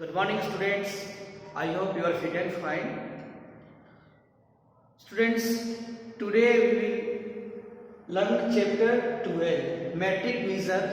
Good morning, students. I hope you are fit and fine. Students, today we will learn chapter 12, metric measure,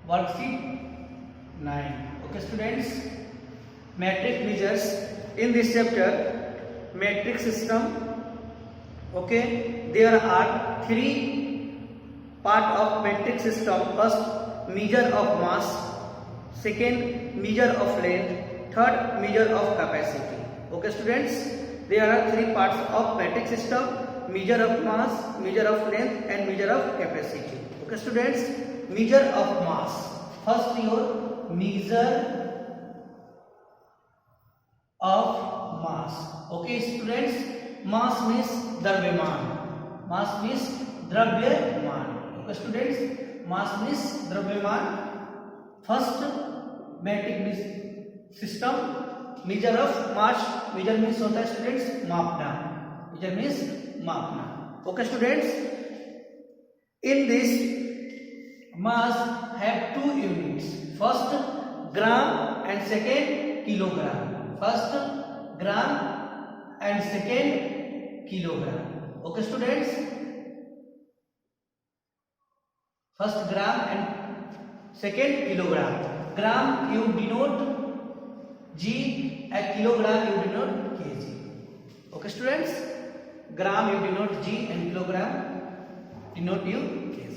worksheet 9. Okay, students, metric measures. In this chapter, metric system. Okay, there are three part of metric system. First, measure of mass. Second, measure of length. Third, measure of capacity. Okay, students, there are three parts of metric system: measure of mass, measure of length, and measure of capacity. Okay, students, measure of mass. First, your measure of mass. Okay, students, mass means द्रव्यमान. Mass means द्रव्यमान. Okay, students, mass means द्रव्यमान. First, metric system, measure of mass. Measure means होता है students मापना. Measure means मापना. Okay, students, in this mass have two units. First, gram and second, kilogram. First, gram and second, kilogram. Okay, students, first gram and second kilogram. Gram you denote G and kilogram you denote kg. Okay, students, gram you denote G and kilogram denote you kg.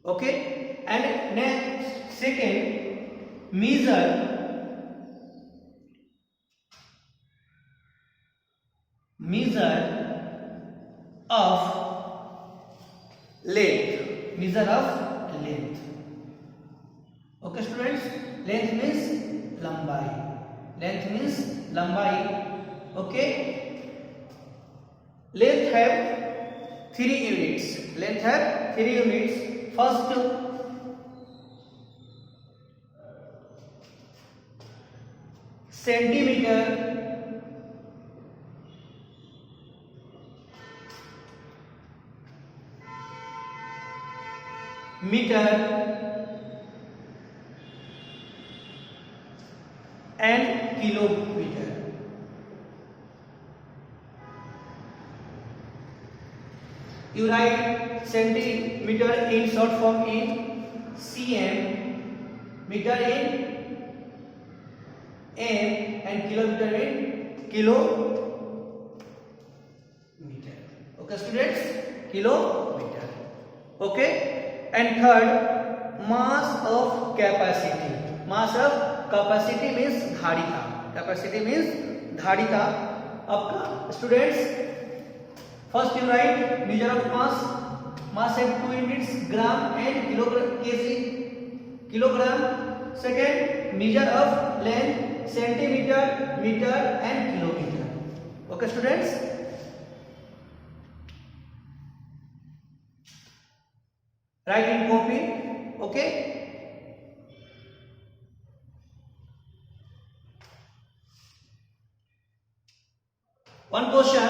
Okay, and next second, measure of length. Measure of length. Okay, students, length means लंबाई. Length means लंबाई. Okay, length have three units. Length have three units. First, centimeter, meter, and kilometer. You write centimeter in short form in cm, meter in m, and kilometer in kilometer. Okay, students, kilometer. Okay, and third, mass of capacity. Mass of capacity means धारिता. Capacity means धारिता. आपका students, first you write measure of mass. Mass have two units, gram and kilogram, kg, kilogram. Second, measure of length, centimeter, meter, and kilometer. Okay, students. Write in copy. Okay. One question,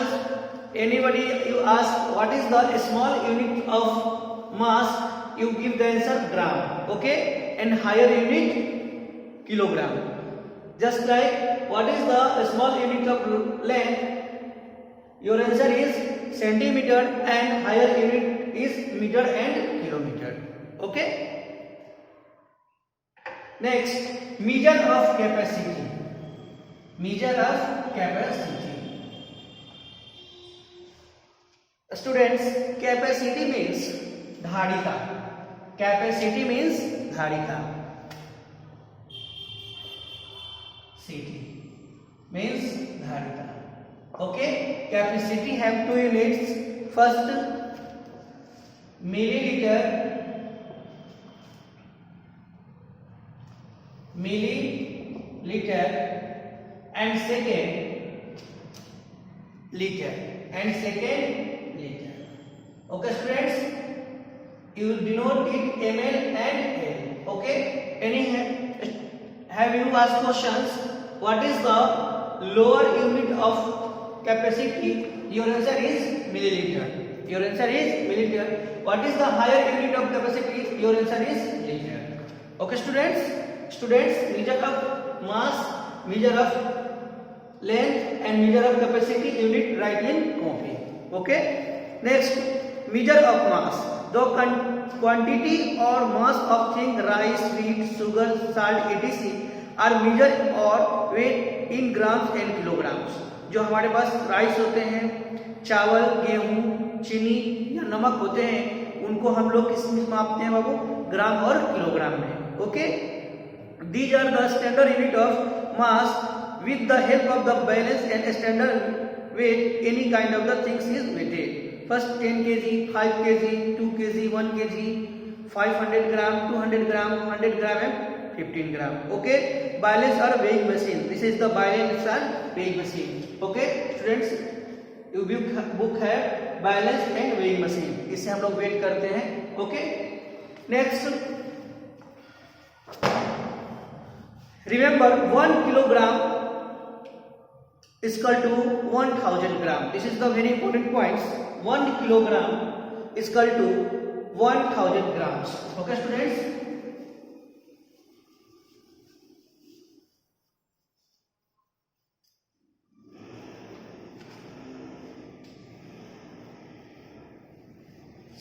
anybody you ask what is the small unit of mass, you give the answer gram. Okay, and higher unit kilogram. Just like what is the small unit of length, your answer is centimeter, and higher unit is meter and kilometer. Okay. Next, measure of capacity. Measure of capacity. Students, capacity means धारिता. Capacity means धारिता. City means धारिता. Okay, capacity have two units. First, milliliter, and second liter, and second liter. Okay, students, you will denote it ml and L. Okay, have you asked questions? What is the lower unit of capacity? Your answer is milliliter. Your answer is milliliter. What is the higher unit of capacity? Your answer is liter. Okay, students. students, measure of mass, measure of length and measure of capacity unit write in copy. Okay, next, measure of mass, the quantity or mass of thing, rice, wheat, sugar, salt etc are measured or weighed in grams and kilograms. जो हमारे पास rice होते हैं, चावल, गेहूं, चीनी या नमक होते हैं, उनको हम लोग किस में मापते हैं बाबू? ग्राम और किलोग्राम में. Okay, these are the standard unit of mass with the help of the balance and standard weight any kind of the things is weighted. First 10 kg, 5 kg, 2 kg, 1 kg, 500 gram, 200 gram, 100 gram and 15 gram. Okay, balance or weighing machine, this is the balance and weighing machine. Okay students, your book है balance and weighing machine, इससे हम लोग wait करते हैं. Okay, next, remember 1 kilogram is equal to 1000 gram. This is the very important points. 1 kilogram is equal to 1000 grams. Okay students,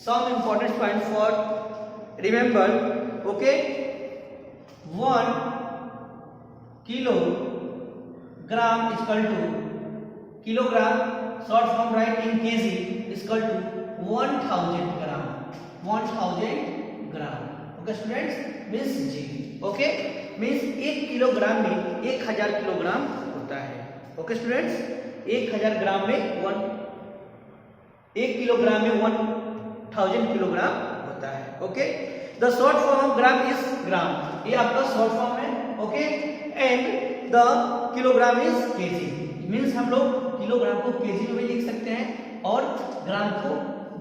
some important points for remember. Okay, 1 kilogram is equal to kilogram, short form write in kg, is equal to 1000 gram. 1000 gram. Okay students, means g. Okay, means 1 kilogram में 1000 kilogram होता है. Okay students, 1000 ग्राम में 1 kilogram में 1000 kilogram होता है. Okay, the short form of gram is gram. ये आपका short form है. Okay, and the kilogram is kg. Means हम लोग किलोग्राम को केजी में भी लिख सकते हैं और ग्राम को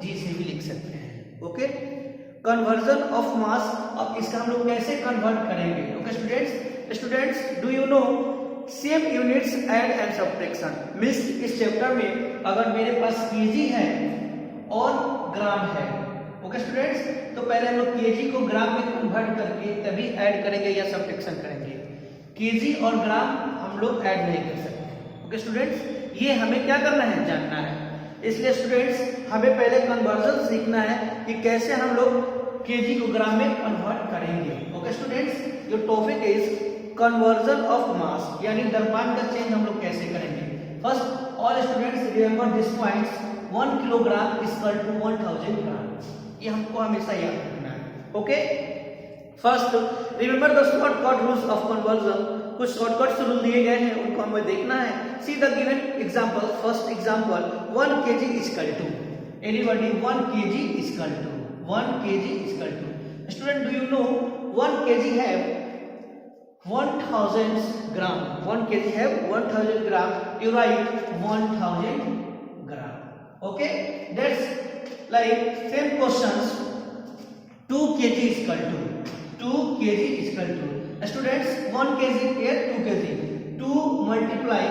जी से भी लिख सकते हैं. ओके, कन्वर्जन ऑफ मास, अब इसका हम लोग कैसे कन्वर्ट करेंगे? Okay students, do you know same units add and subtraction. Means इस चैप्टर में अगर मेरे पास केजी है और ग्राम है, ओके स्टूडेंट्स, तो पहले हम लोग केजी को ग्राम में कन्वर्ट करके तभी ऐड करेंगे या सब्ट्रैक्शन करेंगे. केजी और ग्राम हम लोग ऐड नहीं कर सकते. ओके स्टूडेंट्स, ये हमें क्या करना है? जानना है. इसलिए स्टूडेंट्स, हमें पहले कन्वर्जन सीखना है कि कैसे हम लोग केजी को ग्राम में कन्वर्ट करेंगे. Okay students, your topic is conversion of mass, यानी द्रव्यमान का चेंज हम लोग कैसे करेंगे. First, all students remember this points. 1 kilogram is equal to 1000 gram. ये हमको हमेशा याद रखना है. Okay, first remember the shortcut rules of conversion. कुछ शॉर्टकट्स रूल दिए गए हैं, उनको हमें देखना है. See the given example. First example, 1 kg is equal to, anybody, 1 kg is equal to, 1 kg is equal to. Student, do you know 1 kg have 1000 gram. 1 kg have 1000 gram. You write 1000 gram. Okay, that's like same questions. 2 kg is equal to, 2 kg is equal to. Students, 1 kg here, 2 kg. 2 multiply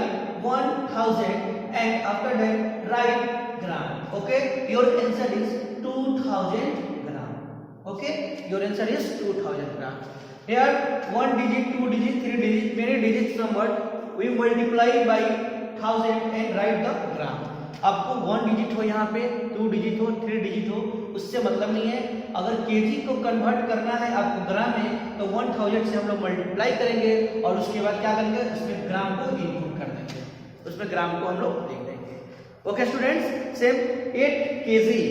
1000 and after that write gram. Okay, your answer is 2000 gram. Okay, your answer is 2000 gram. Here 1 digit, 2 digit, 3 digit, many digits number we multiply by 1000 and write the gram. आपको 1 digit हो यहाँ पे, 2 digit हो, 3 digit हो, उससे मतलब नहीं है. अगर केजी को कन्वर्ट करना है आपको ग्राम में, तो 1000 से हम लोग मल्टीप्लाई करेंगे और उसके बाद क्या करेंगे, उसमें ग्राम को इनपुट कर देंगे, उसमें ग्राम को हम लोग लिख देंगे. ओके स्टूडेंट्स, सेम 8 केजी,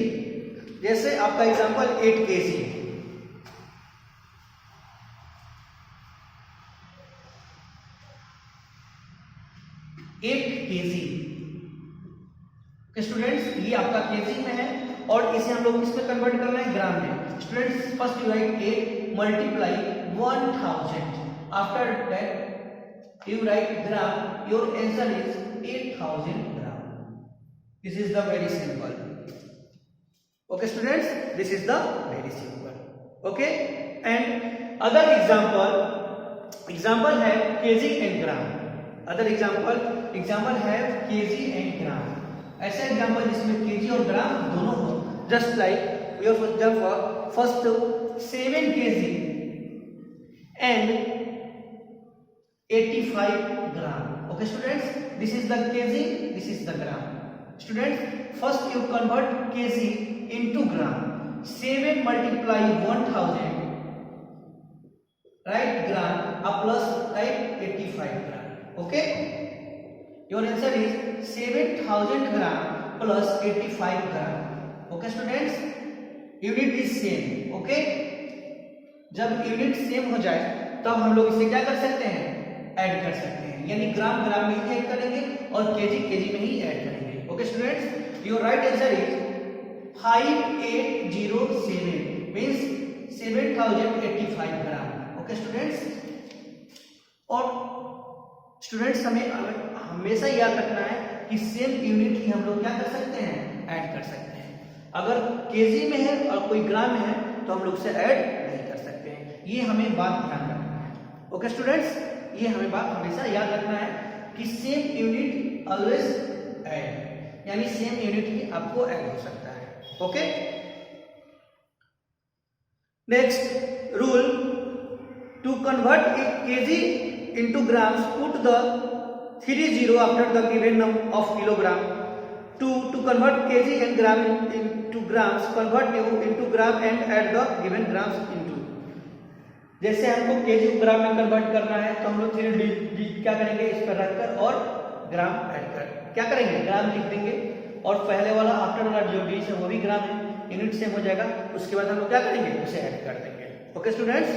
जैसे आपका एग्जांपल 8 केजी. 8 केजी. स्टूडेंट्स, ये आपका केजी में है और इसे हम लोग किसमें कन्वर्ट करना है? ग्राम में. Students, first you write 8 multiply 1000. After that you write gram. Your answer is 8000 gram. This is the very simple. Okay students, this is the very simple. Okay, and other example है KG and gram. Other example है KG and gram. ऐसा example जिसमें KG और gram दोनों हो. Just like we have first 7 kg and 85 gram. Okay students, this is the kg, this is the gram. Students, first you convert kg into gram. 7 multiply 1000, right, gram, plus type 85 gram. Okay, your answer is 7000 gram plus 85 gram. Okay students, unit is same. Okay, जब unit same हो जाए तब हम लोग इसे क्या कर सकते हैं, ऐड कर सकते हैं. यानी ग्राम ग्राम में ही ऐड करेंगे और केजी केजी में ही ऐड करेंगे. Okay students, your right answer is 5807 means 7085 gram. Okay students, और स्टूडेंट्स हमें हमेशा याद रखना है कि सेम यूनिट ही हम लोग क्या कर सकते हैं, ऐड कर सकते हैं. अगर केजी में है और कोई ग्राम में है तो हम लोग से ऐड नहीं कर सकते हैं. ये हमें बात ध्यान रखना है. ओके स्टूडेंट्स, ये हमें बात हमेशा याद रखना है कि सेम यूनिट ऑलवेज ऐड, यानी सेम यूनिट ही आपको ऐड हो सकता है. Okay, next rule, to convert KG into grams, put the 30 after the given number of kilogram. To convert kg and gram into grams, convert into gram and add the given grams into. जैसे हमको kg को ग्राम में convert करना है तो हम लोग 3 क्या करेंगे, इस पर रखकर और ग्राम ऐड कर क्या करेंगे, ग्राम लिख देंगे और पहले वाला आफ्टर वाला जो डिजिट है वो भी ग्राम है, यूनिट सेम हो जाएगा. उसके बाद हम लोग क्या करेंगे, उसे ऐड कर देंगे. Okay students,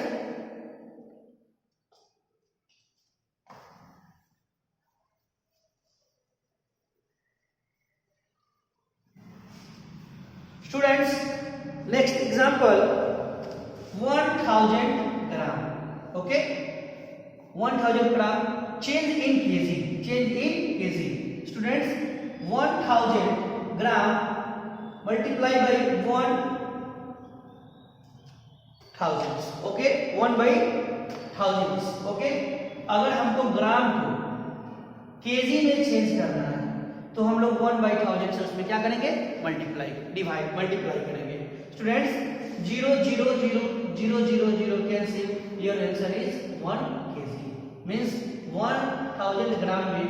Students, next example, 1000 gram. Okay, 1000 gram. Change in kg. Change in kg. Students, 1000 gram multiply by 1000. Okay, 1 by thousands. Okay, अगर हमको ग्राम को केजी में चेंज करना है तो हम लोग 1/1000 से उसमें क्या करेंगे, मल्टीप्लाई करेंगे. Students, 0 0 0 0 0 0 cancel, your answer is 1 kg. Means 1000 ग्राम में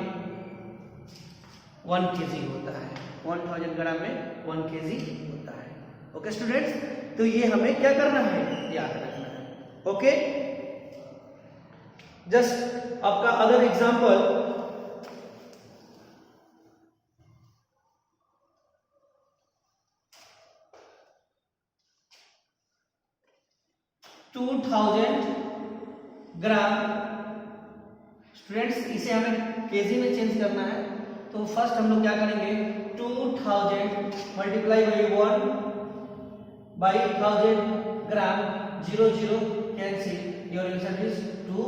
1 kg होता है. 1000 ग्राम में 1 kg होता है. ओके स्टूडेंट्स, तो ये हमें क्या करना है, याद रखना है. ओके, जस्ट आपका अदर एग्जांपल, 2000 ग्राम. स्टूडेंट्स, इसे हमें केजी में चेंज करना है तो फर्स्ट हम लोग क्या करेंगे, 2000 multiply by 1/1000 gram, 0 0 cancel, your answer is 2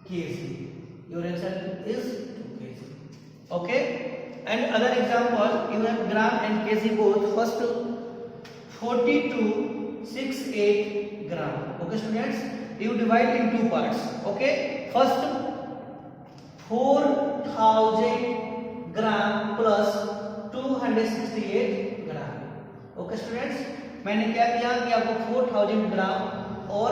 kg. Your answer is 2 kg. Okay, and other example, you have gram and KG both. First 4268 gram. Okay students, you divide in two parts. Okay, first 4000 gram plus 268 gram. Okay students, मैंने क्या किया कि आपको 4000 ग्राम और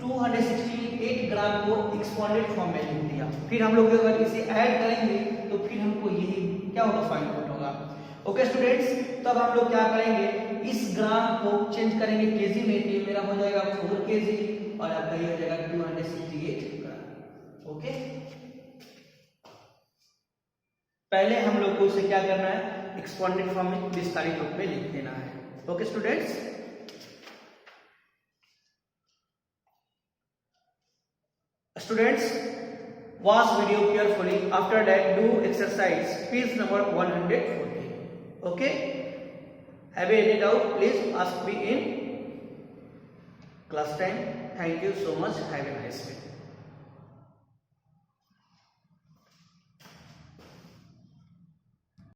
268 ग्राम को exponent form में लिख दिया. फिर हम लोग अगर इसे ऐड करेंगे तो फिर हमको यही क्या होगा, फाइंड आउट होगा. ओके स्टूडेंट्स, तब हम लोग क्या करेंगे, इस ग्राम को चेंज करेंगे केजी में, तो मेरा हो जाएगा 4 kg और आपका ये हो जाएगा 268 ग्राम. ओके, पहले हम लोग को इसे क्या करना है, एक्सपोनेंट फॉर्म में विस्तारित रूप में लिख देना है. Okay students, watch video carefully. After that, do exercise page number 140. Okay, have any doubt, please ask me in class time. Thank you so much. Have a nice day.